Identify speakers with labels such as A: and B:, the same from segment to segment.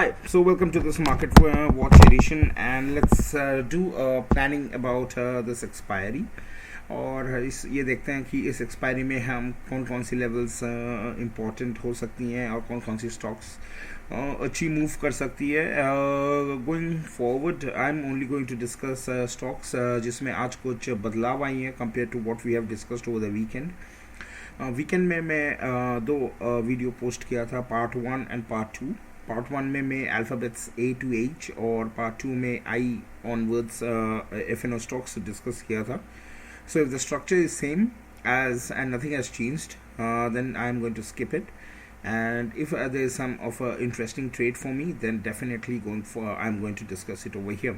A: Hi, so welcome to this market watch edition, and let's do planning about this expiry. और ये देखते हैं कि इस एक्सपायरी में हम कौन कौन सी लेवल्स इम्पोर्टेंट हो सकती हैं और कौन कौन सी स्टॉक्स अच्छी मूव कर सकती है. Going forward I am only going to discuss stocks जिसमें आज कुछ बदलाव आई हैं compare to what we have discussed over the weekend. Weekend में मैं दो वीडियो पोस्ट किया था, पार्ट 1 एंड पार्ट 2. पार्ट 1 में मैं अल्फ़ाबेट्स A to H और पार्ट 2 में I onwards F&O stocks discuss किया था. So if the structure is same as and nothing has changed, then I am going to skip it. And if there is some of a interesting trade for me, then definitely I'm going to discuss it over here.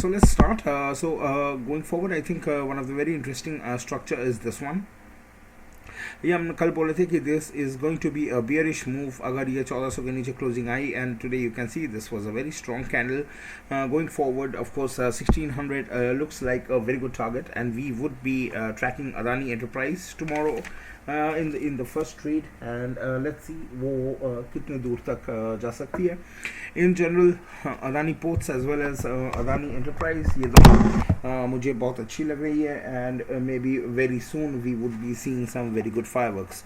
A: So let's start. Going forward, I think one of the very interesting structure is this one. ये हम कल बोले थे कि this is going to be a bearish move अगर ये 1400 के नीचे क्लोजिंग आई, and today you can see this was a very strong candle. Going forward of course 1600 looks like a very good target, and we would be tracking Adani Enterprise tomorrow in the first trade, and let's see वो कितने दूर तक जा सकती है. In general, Adani Ports as well as Adani Enterprise, ये दोनों मुझे बहुत अच्छी लग रही है, and maybe very soon we would be seeing some very good fireworks.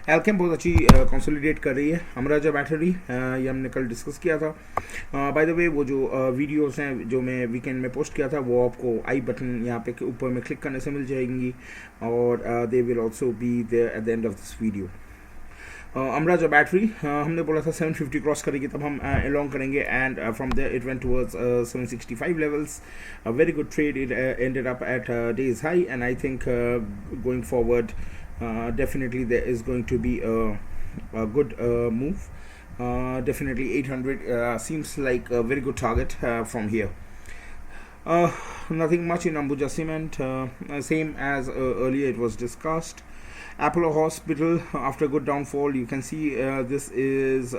A: Alkem बहुत अच्छी कंसोलिडेट कर रही है. अमराजा बैटरी ये हमने कल डिस्कस किया था. बाय द वे वो जो वीडियोस हैं जो मैं वीकेंड में पोस्ट किया था वो आपको आई बटन यहाँ पे ऊपर में क्लिक करने से मिल जाएंगी, और they will also be there at the end of this video. Amaraja battery हमने बोला था 750 क्रॉस करेगी तब हम अलॉन्ग करेंगे, and from there it went towards 765 levels. A very good trade. It ended up at day's high, and I think going forward definitely there is going to be a good move. Definitely 800 seems like a very good target from here. Nothing much in Ambuja Cement, same as earlier it was discussed. Apollo Hospital, after a good downfall, you can see this is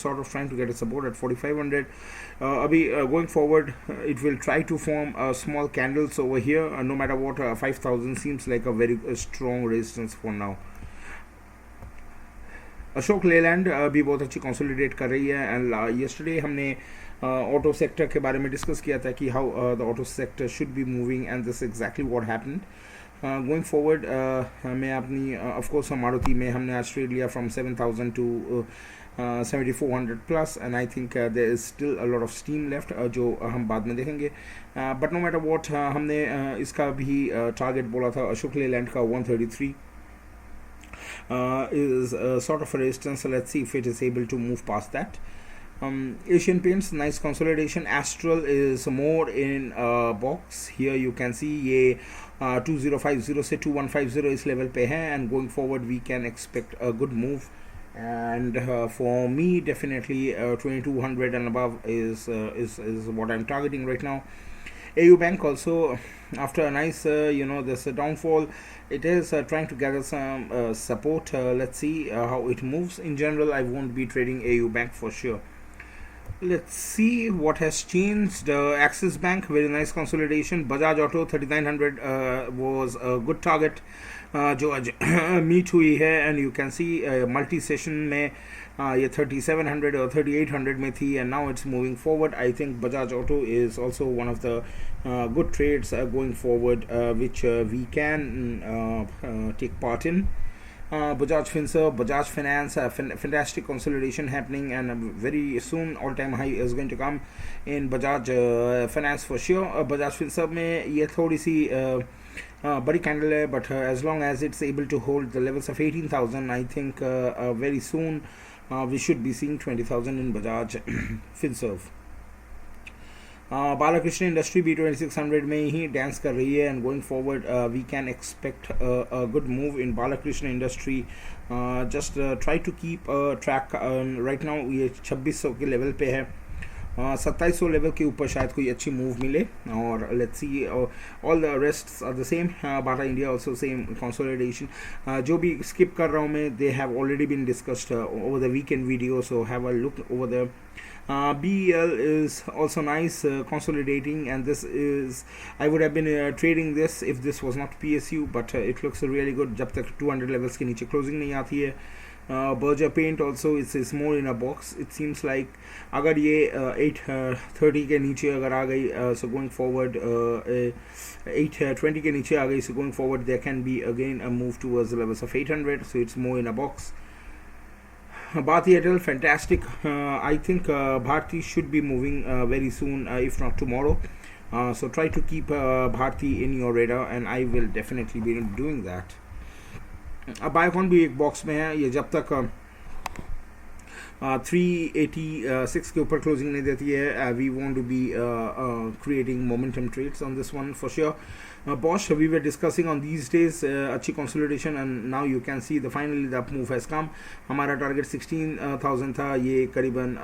A: sort of trying to get a support at 4500. Going forward, it will try to form small candles over here. No matter what, 5000 seems like a very strong resistance for now. Ashok Leyland भी बहुत अच्छी consolidate कर रही है, and yesterday हमने auto sector के बारे में डिस्कस किया था कि how the auto sector should be moving, and this exactly what happened. Going forward मैं अपनी ऑफ कोर्स मारुति में हमने आज ट्रेड लिया from 7000 to 7400 plus, and I think there is still a lot of steam left जो हम बाद में देखेंगे. बट नो मैटर व्हाट, हमने इसका भी टारगेट बोला था अशोक लेलैंड का 133 is sort of a resistance, so let's see if it is able to move past that. Asian Paints, nice consolidation. Astral is more in box. Here you can see ये 2050 से 2150 इस level पे है, and going forward we can expect a good move. And for me, definitely 2200 and above is what I'm targeting right now. AU Bank also, after a nice there's a downfall, it is trying to gather some support. Let's see how it moves. In general, I won't be trading AU Bank for sure. Let's see what has changed. Axis Bank, very nice consolidation. Bajaj Auto 3900 was a good target जो आज meet हुई है, and you can see multi session में ये 3700 और 3800 में थी, and now it's moving forward. I think Bajaj auto is also one of the good trades going forward which we can take part in. Bajaj FinServ, Bajaj Finance, fantastic consolidation happening, and very soon all-time high is going to come in Bajaj Finance for sure. Bajaj FinServ में ये थोड़ी सी बड़ी candle है, but as long as it's able to hold the levels of 18,000, I think very soon we should be seeing 20,000 in Bajaj FinServ. Balakrishna industry भी 2600 में ही dance कर रही है, and going forward we can expect a good move in Balakrishna industry. Just try to keep track. Right now ये 2600 के level पे है. 2700 लेवल के ऊपर शायद कोई अच्छी मूव मिले, और let's see all the rest are the same. Bata India also same consolidation. जो भी स्किप कर रहा हूँ मैं, they have already been discussed over the weekend video, so have a look over the. BEL is also nice, consolidating, and this is, I would have been trading this if this was not PSU, but it looks really good जब तक 200 levels के नीचे closing नहीं आती है. Berger Paint also is more in a box. It seems like अगर ये 830 के नीचे अगर आ गई, so going forward 820 के नीचे आ गई, so going forward there can be again a move towards the levels of 800, so it's more in a box. BHARTIARTL, fantastic. I think Bharti should be moving very soon, if not tomorrow. So try to keep Bharti in your radar, and I will definitely be doing that. Biocon भी एक box में है. ये जब तक 386 के ऊपर closing नहीं देती है, we want to be creating momentum trades on this one for sure. Bosch, we were discussing on these days अच्छी consolidation, and now you can see the finally the up move has come. हमारा target 16,000 था, ये करीबन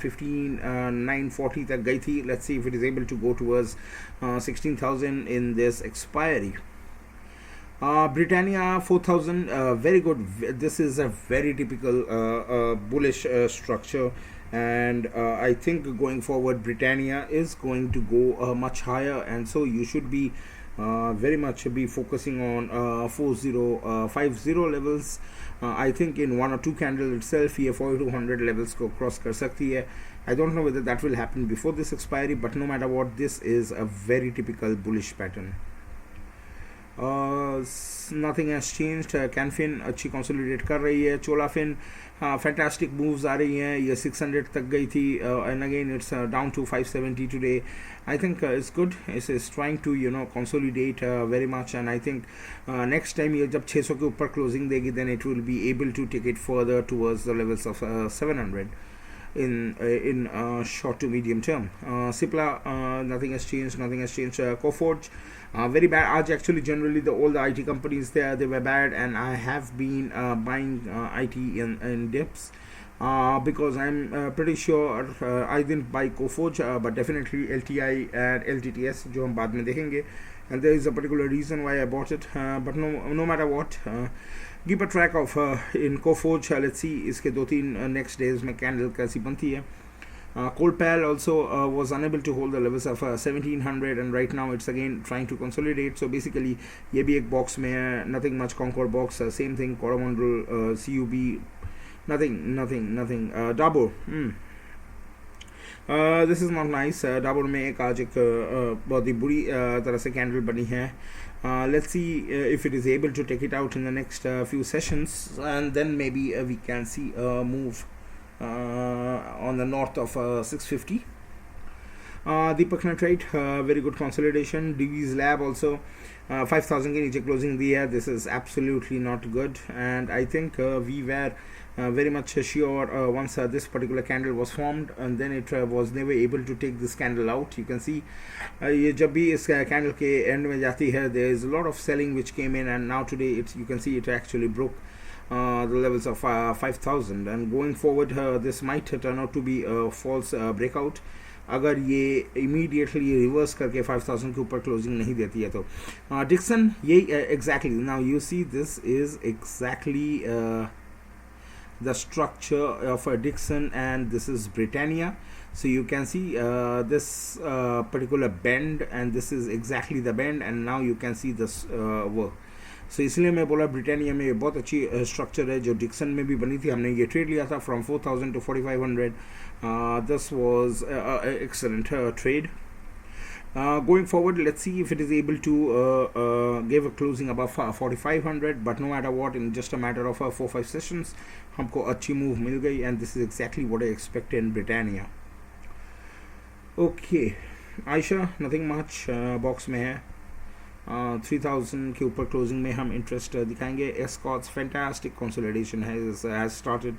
A: 15,940 तक गई थी. Let's see if it is able to go towards 16,000 in this expiry. Britannia 4,000, very good. This is a very typical bullish structure, and I think going forward Britannia is going to go much higher, and so you should be very much be focusing on 4050 levels. I think in one or two candle itself ये 4200 levels को cross कर सकती है. I don't know whether that will happen before this expiry, but no matter what, this is a very typical bullish pattern. Nothing has changed. Can Fin अच्छी consolidate कर रही है. चोलाफिन fantastic moves आ रही हैं. ये 600 तक गई थी, and again it's down to 570 today. I think it's good. It's trying to consolidate very much, and I think next time ये जब 600 के ऊपर क्लोजिंग देगी, then it will be able to take it further towards the levels of 700 in short to medium term. Cipla, nothing has changed. Coforge, very bad. Aaj actually generally all the IT companies there, they were bad, and I have been buying IT in dips, because I'm pretty sure I didn't buy Coforge, but definitely LTI and LTTS जो हम बाद में देखेंगे, and there is a particular reason why I bought it, but no matter what, keep a track of in Coforge. Let's see इसके 2-3 next days में candle कैसी बनती है. Colpal also was unable to hold the levels of 1700, and right now it's again trying to consolidate. So basically ये भी एक box में है. Nothing much. Concord box, same thing. Coromandel, CUB, nothing. Dabur, this is not nice. Dabur में एक आज एक बहुत ही बुरी तरह से कैंडल बनी है. Let's see if it is able to take it out in the next few sessions, and then maybe we can see a move on the north of 650. Deepak Nitrite, very good consolidation. DV's Lab also 5,000 के नीचे closing दी है. This is absolutely not good, and I think we were very much sure once this particular candle was formed, and then it was never able to take this candle out. You can see ये जब भी इस candle के end में जाती है, there is a lot of selling which came in, and now today you can see it actually broke the levels of 5,000, and going forward this might turn out to be a false breakout अगर ये immediately reverse करके 5,000 के ऊपर closing नहीं देती है तो. Dixon, यही exactly, now you see this is exactly the structure of a Dixon, and this is Britannia. So you can see this particular bend, and this is exactly the bend, and now you can see this work. So इसलिए मैं बोला Britannia में बहुत अच्छी structure है जो Dixon में भी बनी थी. हमने ये ट्रेड लिया था from 4,000 to 4,500. This was excellent trade. Going forward, let's see if it is able to give a closing above 4,500, but no matter what, in just a matter of 4-5 sessions हमको अच्छी मूव मिल गई, and this is exactly what I expected in Britannia. Okay, Aisha, nothing much. Box में है. 3,000 के ऊपर closing में हम interest दिखाएंगे. Escorts fantastic consolidation has started.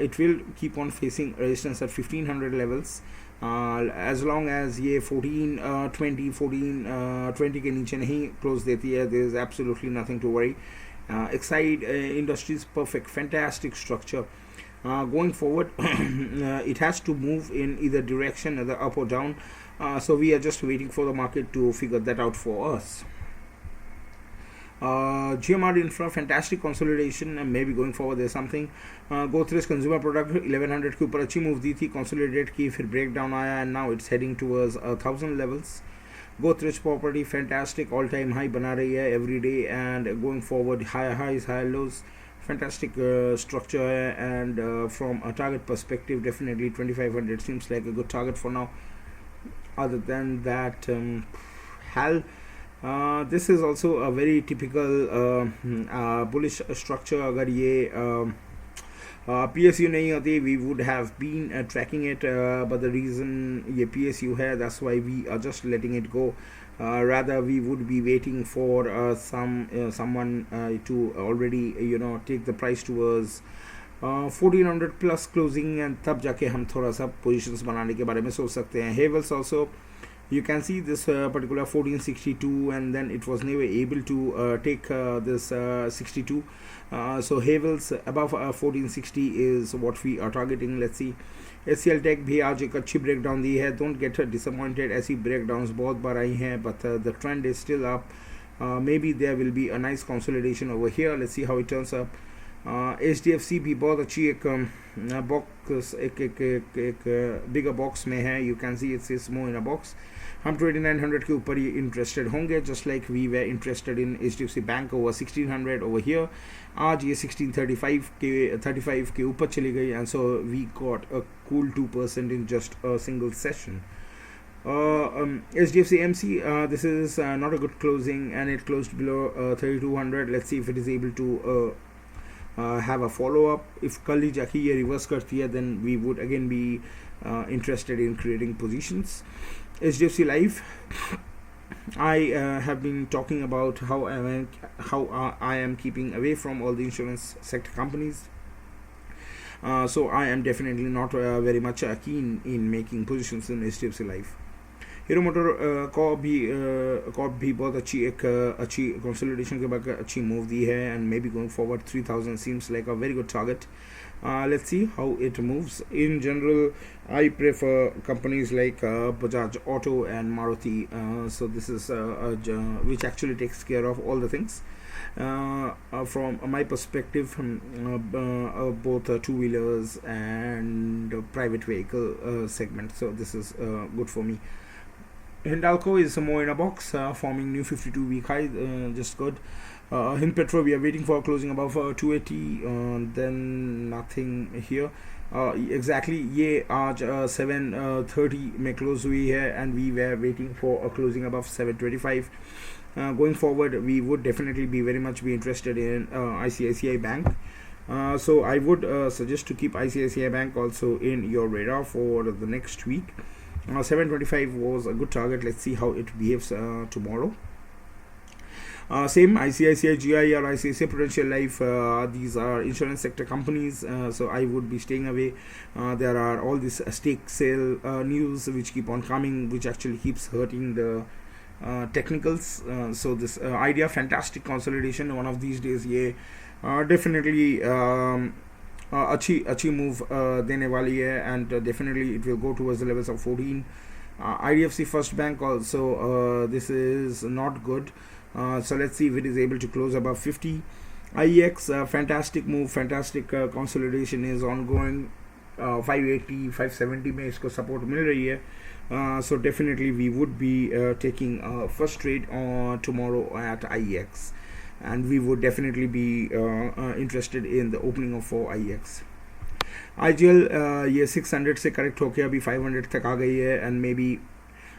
A: It will keep on facing resistance at 1,500 levels. As long as ये 1420 के नीचे नहीं क्लोज देती है, there is absolutely nothing to worry. Exide Industries, perfect, fantastic structure. Going forward, it has to move in either direction, either up or down. So we are just waiting for the market to figure that out for us. GMR Infra, fantastic consolidation, and maybe going forward there's something. Godrej Consumer Product 1100 के ऊपर अच्छी move दी थी, consolidate की, फिर break down आया, and now it's heading towards 1,000 levels. Godrej Property, fantastic, all time high बना रही है every day, and going forward higher highs, higher lows. fantastic structure, and from a target perspective, definitely 2500 seems like a good target for now. Other than that, HAL, this is also a very typical bullish structure. अगर ये PSU नहीं होती, we would have been tracking it, but the reason ये PSU है, that's why we are just letting it go. Rather, we would be waiting for someone to already take the price towards 1400 plus closing, and तब जाके हम थोड़ा सा positions बनाने के बारे में सोच सकते हैं. Havels also, you can see this particular 1462, and then it was never able to take this 62. So Havels above 1460 is what we are targeting. Let's see. HCL Tech भी आज एक अच्छी breakdown दी है. Don't get disappointed. ऐसी breakdowns बहुत बार आई हैं, but the trend is still up. Maybe there will be a nice consolidation over here. Let's see how it turns up. HDFC भी बहुत अच्छी एक बॉक्स एक बिगर बॉक्स में है. You can see it is more in a box. हम 2900 के ऊपर ही इंटरेस्टेड होंगे, just like we were interested in HDFC bank over 1600 over here. आज ये 1635 के ऊपर चली गई, and so we got a cool 2% in just a single session. HDFC MC, this is not a good closing, and it closed below 3200. Let's see if it is able to have a follow-up. If कल ही जाके ये reverse करती है, then we would again be interested in creating positions. HDFC Life, I have been talking about how I am keeping away from all the insurance sector companies. So I am definitely not very much keen in making positions in HDFC Life. Hero motor corp भी बहुत अच्छी consolidation के बाद अच्छी move दी है, and may be going forward 3000 seems like a very good target. Let's see how it moves. In general, I prefer companies like Bajaj Auto and MARUTI. So this is which actually takes care of all the things. From my perspective, both two-wheelers and private vehicle segment. So this is good for me. Hindalco is more in a box, forming new 52-week high, just good. Hindpetro, we are waiting for closing above 280, then nothing here. Exactly, ये आज 730 में close हुई है, and we were waiting for a closing above 725. Going forward, we would definitely be very much be interested in ICICI Bank. So I would suggest to keep ICICI Bank also in your radar for the next week. 725 was a good target. Let's see how it behaves tomorrow. Same ICICI GI or ICICI Prudential Life, these are insurance sector companies, so I would be staying away. There are all these stake sale news which keep on coming, which actually keeps hurting the technicals. So this idea, fantastic consolidation. One of these days ये definitely अच्छी move देने वाली है, and definitely it will go towards the levels of 14. IDFC First Bank also, this is not good. So let's see if it is able to close above 50. IEX, fantastic move, fantastic consolidation is ongoing. 580 570 में इसको support मिल रही है. So definitely we would be taking first trade on tomorrow at IEX, and we would definitely be interested in the opening of for IEX. IGL ये 600 से correct होके अभी 500 तक आ गई है, and maybe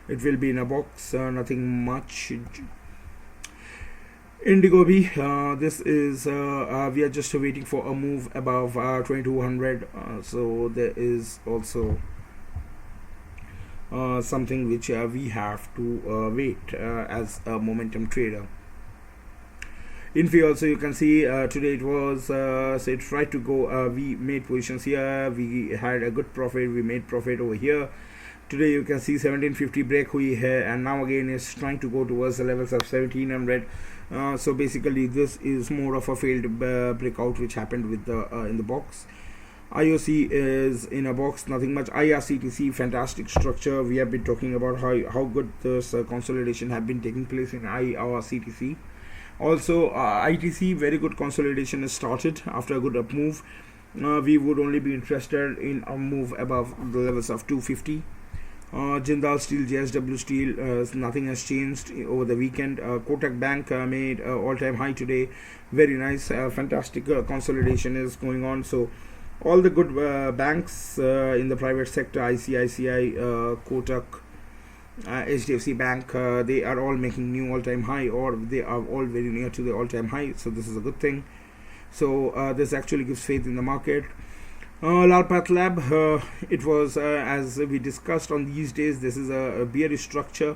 A: it will be in a box, nothing much. Indigo भी, this is we are just waiting for a move above 2200, so there is also something which we have to wait as a momentum trader. Infi also, you can see today it was so it tried to go, we made positions here, we had a good profit, we made profit over here. Today you can see 1750 break hui hai, and now again is trying to go towards the levels of 1700. So basically this is more of a failed breakout which happened with the in the box. IOC is in a box, nothing much. IRCTC, fantastic structure. We have been talking about how good this consolidation have been taking place in IRCTC. Also ITC, very good consolidation has started after a good up move. We would only be interested in a move above the levels of 250. Jindal Steel, JSW Steel, nothing has changed over the weekend. Kotak Bank made all-time high today. Very nice, fantastic consolidation is going on. So all the good banks in the private sector, ICICI, Kotak, HDFC Bank, they are all making new all-time high, or they are all very near to the all-time high. So this is a good thing. So this actually gives faith in the market. Lal Path, it was as we discussed on these days, this is a bearish structure,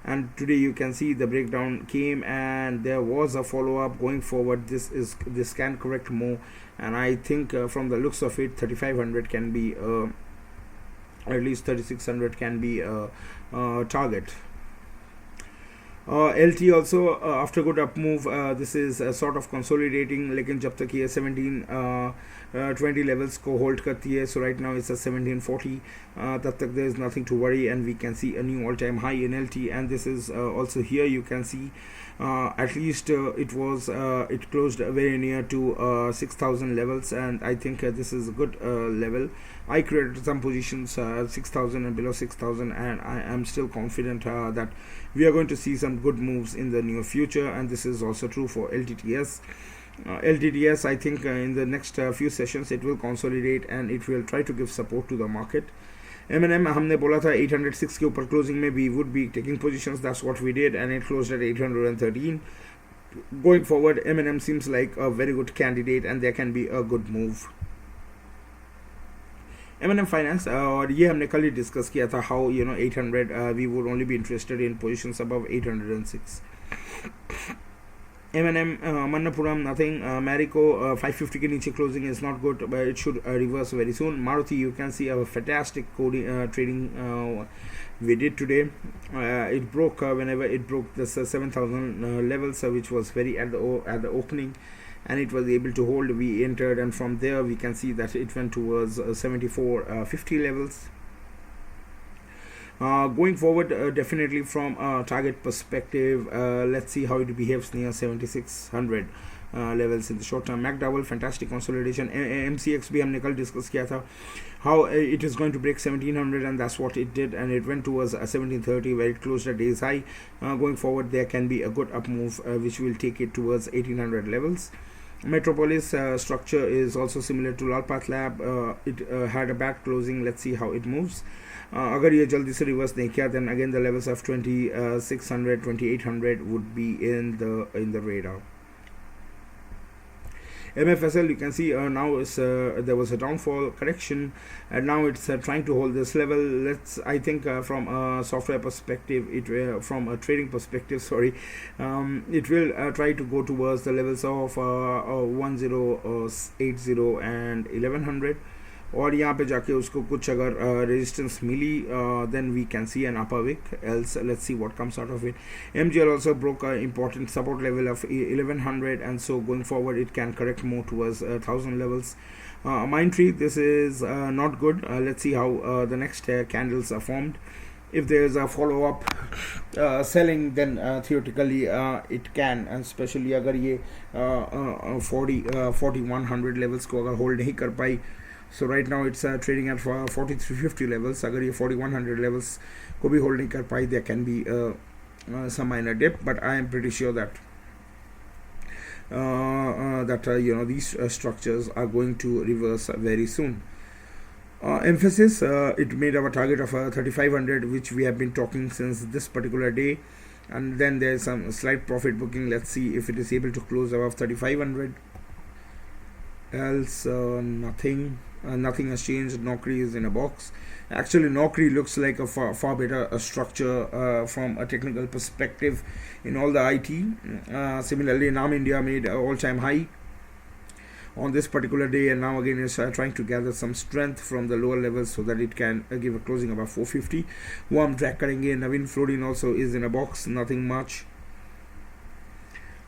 A: and today you can see the breakdown came and there was a follow-up. Going forward, this can correct more, and I think from the looks of it, 3500 can be at least 3600 can be a target. LT also after good up move, this is sort of consolidating, लेकिन जब तक ये 1720 levels को hold करती है, so right now it's at 1740, तब तक there is nothing to worry, and we can see a new all-time high in LT, and this is also here you can see at least it closed very near to 6000 levels, and I think this is a good level. I created some positions 6000 and below 6000, and I am still confident that we are going to see some good moves in the near future, and this is also true for LTTS. LTTS, I think in the next few sessions it will consolidate and it will try to give support to the market. M&M हमने बोला था 806 के ऊपर closing में we would be taking positions. That's what we did, and it closed at 813. Going forward, M&M seems like a very good candidate, and there can be a good move. M&M Finance, और ये हमने कल ही discuss किया था, how 800 we would only be interested in positions above 806. M&M Manappuram, nothing. Marico 550 के नीचे closing is not good, but it should reverse very soon. Maruti, you can see a fantastic trading we did today. It broke whenever it broke the 7000 levels, which was very at the opening, and it was able to hold. We entered, and from there we can see that it went towards 7450 levels. Going forward, definitely from a target perspective, let's see how it behaves near 7600 levels in the short term. McDowell, fantastic consolidation. MCX भी हमने कल discuss किया था how it is going to break 1700, and that's what it did, and it went towards 1730 where it closed at day's high. Going forward, there can be a good up move which will take it towards 1800 levels. Metropolis structure is also similar to Lal Path Lab. It had a bad closing. Let's see how it moves. अगर ये जल्दी से reverse नहीं किया, then again the levels of 2600 2800 would be in the radar. MFSL, you can see now there was a downfall correction, and now it's trying to hold this level. I think from a software perspective, from a trading perspective, sorry, it will try to go towards the levels of 1080 and 1100. और यहाँ पे जाके उसको कुछ अगर resistance milli, then we can see an upper wick. Else, let's see what comes out of it. MGL also broke an important support level of 1100, and so going forward it can correct more towards 1000 levels. Mindtree, this is not good. Let's see how the next candles are formed. If there is a follow-up selling, then theoretically it can, and especially अगर ये 4100 levels को अगर hold नहीं कर पाई. So right now it's trading at 4350 levels. अगर ये 4100 levels को भी hold नहीं कर पाई, there can be some minor dip, but I am pretty sure that these structures are going to reverse very soon. Emphasis, it made our target of 3500, which we have been talking since this particular day, and then there is some slight profit booking. Let's see if it is able to close above 3500. Else nothing has changed. Naukri is in a box. Actually, Naukri looks like a far better structure from a technical perspective in all the IT. Similarly, NAM India made all-time high on this particular day, and now again is trying to gather some strength from the lower levels so that it can give a closing about 450. वो हम track करेंगे. Navin Fluorine also is in a box. Nothing much.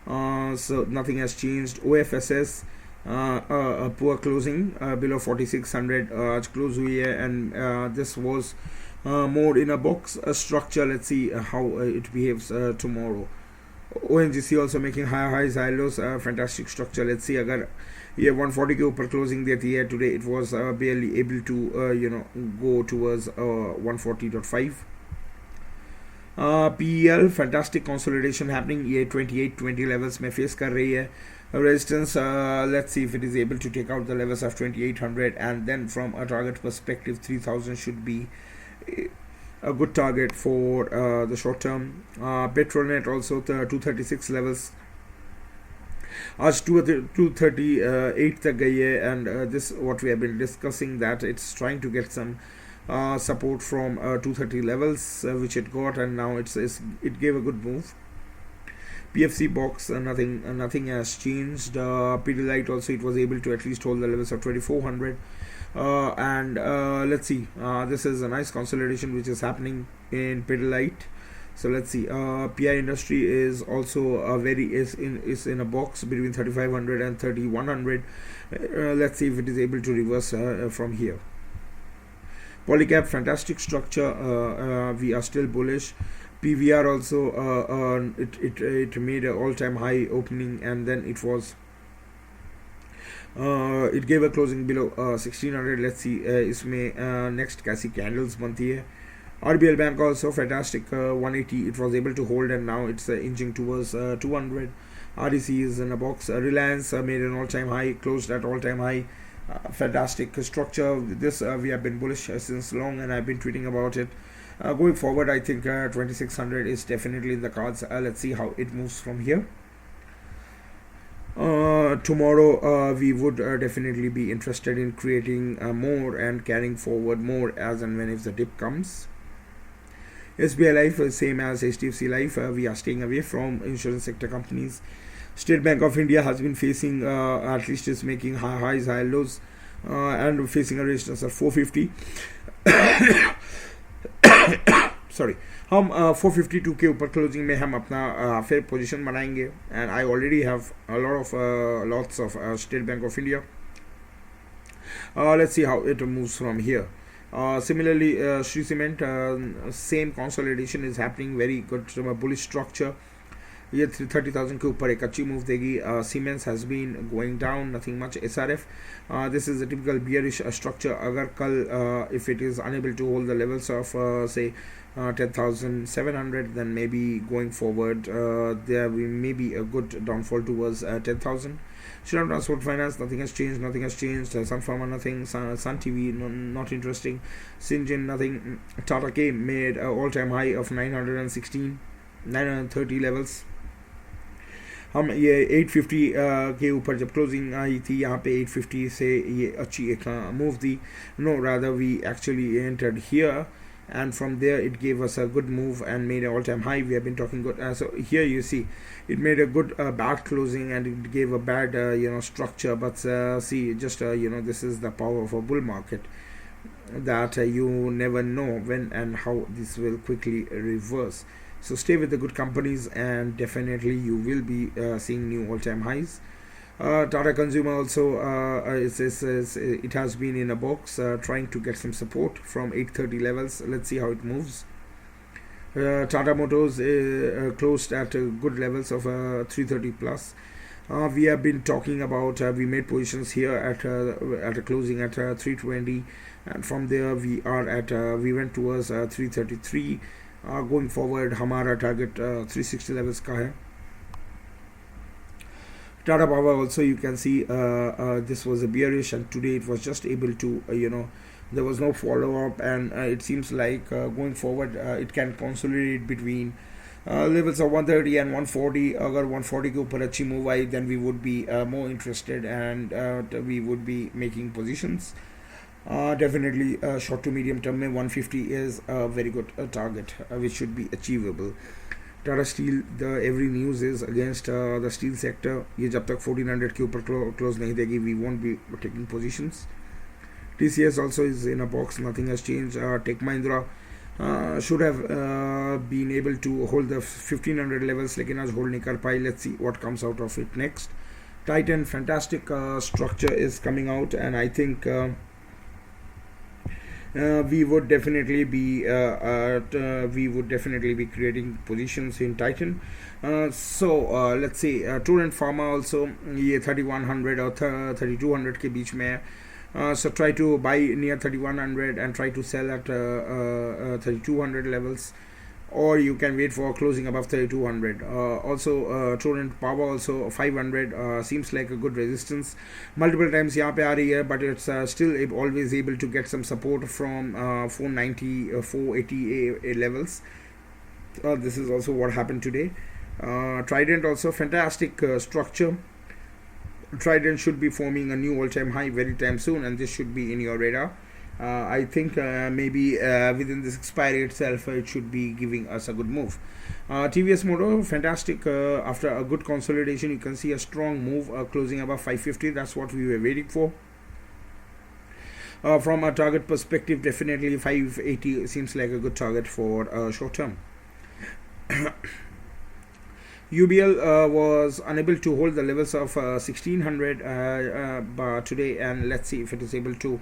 A: So nothing has changed. OFSS, a poor closing below 4600 आज close हुई है, and this was more in a box structure. Let's see how it behaves tomorrow. ONGC also making higher highs, high lows. Fantastic structure. Let's see अगर ये 140 के ऊपर closing देती है. Today it was barely able to go towards 140.5. PEL fantastic consolidation happening. ये 28-20 levels में face कर रही है. Resistance, let's see if it is able to take out the levels of 2800, and then from a target perspective 3000 should be a good target for the short term. Petronet also 236 levels. आज 238 तक गई है, and this what we have been discussing, that it's trying to get some support from 230 levels, which it got, and now it gave a good move. PFC box, nothing has changed. Pidilite also, it was able to at least hold the levels of 2400, and let's see, this is a nice consolidation which is happening in Pidilite. So let's see, PI industry is also is in a box between 3500 and 3100. Let's see if it is able to reverse from here. Polycab, fantastic structure, we are still bullish. PVR also, it made an all-time high opening, and then it gave a closing below 1600. Let's see इसमें next कैसी candles बनती है. RBL Bank also fantastic, 180 it was able to hold, and now it's inching towards 200. REC is in a box. Reliance made an all-time high, closed at all-time high. Fantastic structure. This we have been bullish since long, and I've been tweeting about it. Going forward, I think 2600 is definitely in the cards. Let's see how it moves from here. Tomorrow we would definitely be interested in creating more and carrying forward more as and when if the dip comes. SBI Life, same as HDFC Life, we are staying away from insurance sector companies. State Bank of India has been facing, at least is making high highs, high lows, and facing a resistance of 450. Sorry, हम 452 के ऊपर closing में हम अपना फिर position बनाएंगे, and I already have lots of state bank of India. Let's see how it moves from here. Similarly, Shree Cement, same consolidation is happening, very good bullish structure. ये 30,000 के ऊपर एक अच्छी मूव देगी. Siemens has been going down, nothing much. SRF, this is a typical bearish structure. अगर कल if it is unable to hold the levels of say 10,700, then maybe going forward there may be a good downfall towards 10,000. Shriram Transport Finance, nothing has changed. Sun Pharma, nothing. Sun TV, not interesting. Syngene, nothing. Tata K made an all-time high of 930 levels. हम ये 850 के ऊपर जब closing आई थी, यहाँ पे 850 से ये अच्छी एक move the. No, rather we actually entered here, and from there it gave us a good move and made an all-time high. We have been talking good. So here you see it made a good bad closing, and it gave a bad structure. But see, just this is the power of a bull market, that you never know when and how this will quickly reverse. So stay with the good companies, and definitely you will be seeing new all-time highs. Tata Consumer also, it has been in a box, trying to get some support from 830 levels. Let's see how it moves. Tata Motors closed at good levels of 330 plus. We have been talking about, we made positions here at a closing at 320, and from there we went towards 333. Going forward, हमारा target 360 levels का है. Tata Power also, you can see this was a bearish, and today it was just able to there was no follow up, and it seems like going forward it can consolidate between levels of 130 and 140. अगर 140 के ऊपर अच्छी move I, then we would be more interested, and we would be making positions. Definitely short to medium term में 150 is a very good target which should be achievable. Tata Steel, every news is against the steel sector. ये जब तक 1400 के ऊपर close नहीं देगी, we won't be taking positions. TCS also is in a box, nothing has changed. Tech Mahindra should have been able to hold the 1500 levels, लेकिन आज hold नहीं कर पाई. Let's see what comes out of it next. Titan, fantastic structure is coming out, and I think we would definitely be creating positions in Titan. Let's see, Torrent Pharma also ये 3100 और 3200 के बीच में है. So try to buy near 3100 and try to sell at 3200 levels, or you can wait for closing above 3200. Also Torrent Power also 500 seems like a good resistance. Multiple times यहाँ पे आ रही है, but it's still always able to get some support from 490 480 levels. This is also what happened today. Trident also fantastic structure. Trident should be forming a new all-time high very time soon, and this should be in your radar. I think maybe within this expiry itself, it should be giving us a good move. TVS Motor, fantastic. After a good consolidation, you can see a strong move closing above 550. That's what we were waiting for. From a target perspective, definitely 580 seems like a good target for short term. UBL was unable to hold the levels of 1600 today, and let's see if it is able to.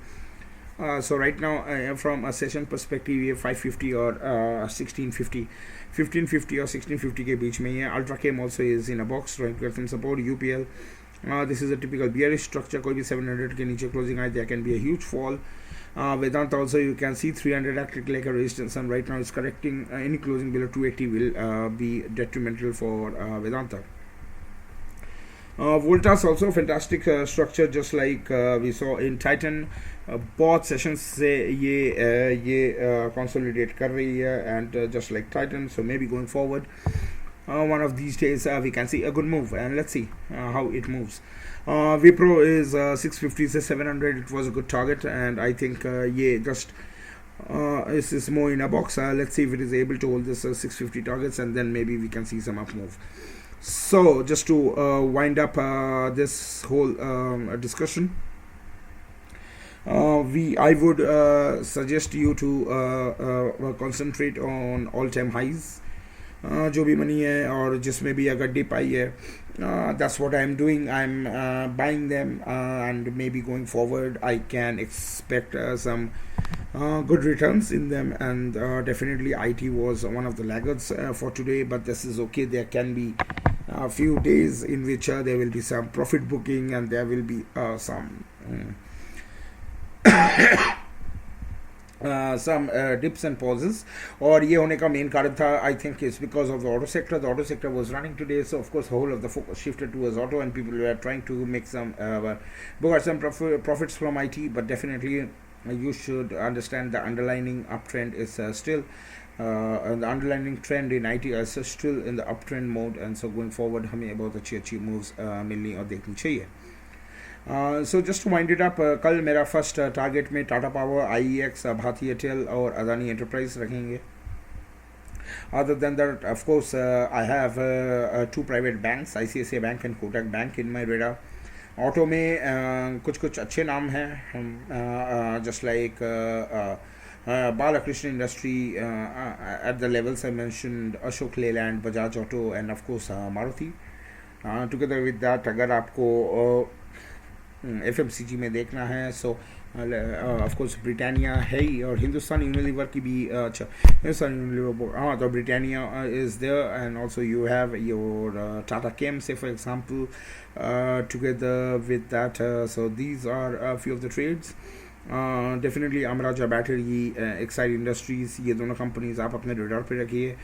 A: So right now, from a session perspective, we have 550 or 1650, 1550 or 1650 के बीच में है. Ultra Chem also is in a box trying to get some support. UPL, this is a typical bearish structure. कोई भी 700 के नीचे closing आए, there can be a huge fall. Vedanta also, you can see 300 acted like a resistance, and right now it's correcting. Any closing below 280 will be detrimental for Vedanta. Voltas also fantastic structure, just like we saw in Titan. बहुत sessions से ये consolidate कर रही है, and just like Titan, so maybe going forward one of these days we can see a good move, and let's see how it moves. Wipro is 650 to 700. It was a good target, and I think just is more in a box. Let's see if it is able to hold this 650 targets, and then maybe we can see some up move. So just to wind up this whole discussion, I would suggest you to concentrate on all-time highs. जो भी money है और जिसमें भी अगर dip आई है, that's what I'm doing. I'm buying them, and maybe going forward I can expect some good returns in them, and definitely IT was one of the laggards for today, but this is okay. There can be a few days in which there will be some profit booking, and there will be some dips and pauses. और ये होने का main कारण था, I think, is because of the auto sector. The auto sector was running today, so of course whole of the focus shifted towards auto, and people were trying to make some book some profits from IT. But definitely you should understand the underlying uptrend is still the underlying trend in IT is still in the uptrend mode, and so going forward हमें बहुत अच्छी moves मिलनी और देखनी चाहिए. So just to wind it up, कल मेरा first target में टाटा पावर, IEX, भारतीय एयरटेल और अदानी एंटरप्राइज रखेंगे. Other than that, of course, I have two private banks, ICICI Bank and Kotak Bank in my radar. Auto में कुछ अच्छे नाम हैं, just like Balakrishna Industry at the levels I mentioned, Ashok Leyland, Bajaj Auto, and of course Maruti. Together with that, अगर आपको FMCG में देखना है, so of course Britannia है ही, और हिंदुस्तान यूनिलीवर की भी अच्छा, हिंदुस्तान यूनिलीवर, हाँ, तो Britannia is there, and also you have your Tata Chem, say for example, together with that. So these are a few of the trades. Definitely Amaraja Battery, Excite Industries, ये दोनों companies आप अपने radar पे रखिए.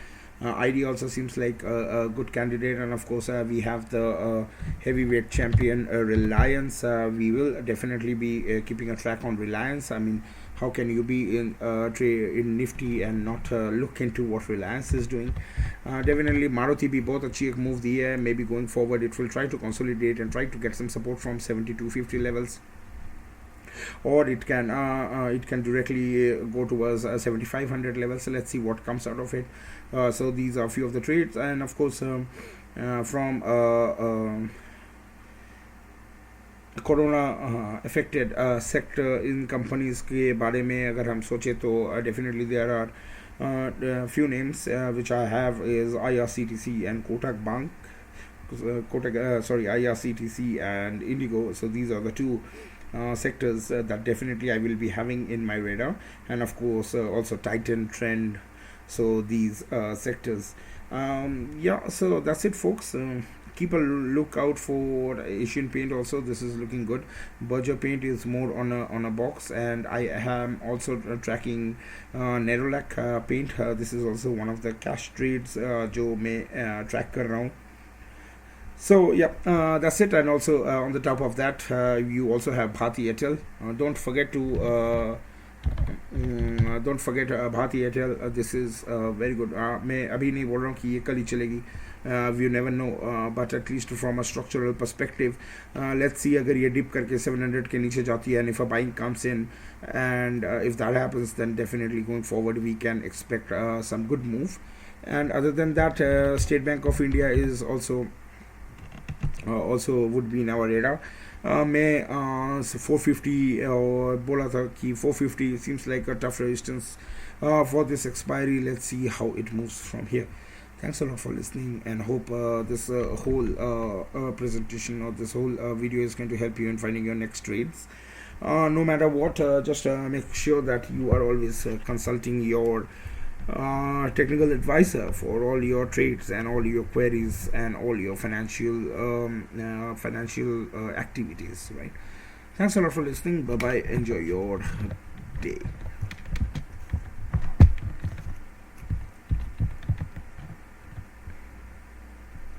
A: ID also seems like a good candidate, and of course we have the heavyweight champion Reliance. We will definitely be keeping a track on Reliance. I mean, how can you be in in Nifty and not look into what Reliance is doing? Definitely Maruti भी बहुत अच्छी एक move दी है. Maybe going forward it will try to consolidate and try to get some support from 7250 levels, or it can directly go towards 7500 levels. So let's see what comes out of it. So these are a few of the trades, and of course from corona affected sector in companies के बारे में अगर हम सोचे तो definitely there are few names which I have is IRCTC and Kotak Bank. IRCTC and Indigo. So these are the two sectors that definitely I will be having in my radar, and of course also Titan, Trend. So these sectors. Yeah, so that's it, folks. Keep a lookout for Asian Paint also. This is looking good. Berger Paint is more on a box, and I am also tracking Nerolac Paint. This is also one of the cash trades जो मैं track कर रहा हूँ. So yeah, that's it. And also on the top of that, you also have BHARTIARTL. Don't forget BHARTIARTL. This is very good. मैं अभी नहीं बोल रहा हूँ कि ये कल ही चलेगी. You never know, but at least from a structural perspective, let's see अगर ये dip करके 700 के नीचे जाती है, and if a buying comes in, and if that happens, then definitely going forward we can expect some good move. And other than that, State Bank of India is also would be in our radar. मैं 450 और बोला था कि 450 seems like a tough resistance for this expiry. Let's see how it moves from here. Thanks a lot for listening, and hope this whole presentation or this whole video is going to help you in finding your next trades. No matter what, just make sure that you are always consulting your technical advisor for all your trades and all your queries and all your financial activities, right? Thanks a lot for listening. Bye bye. Enjoy your day.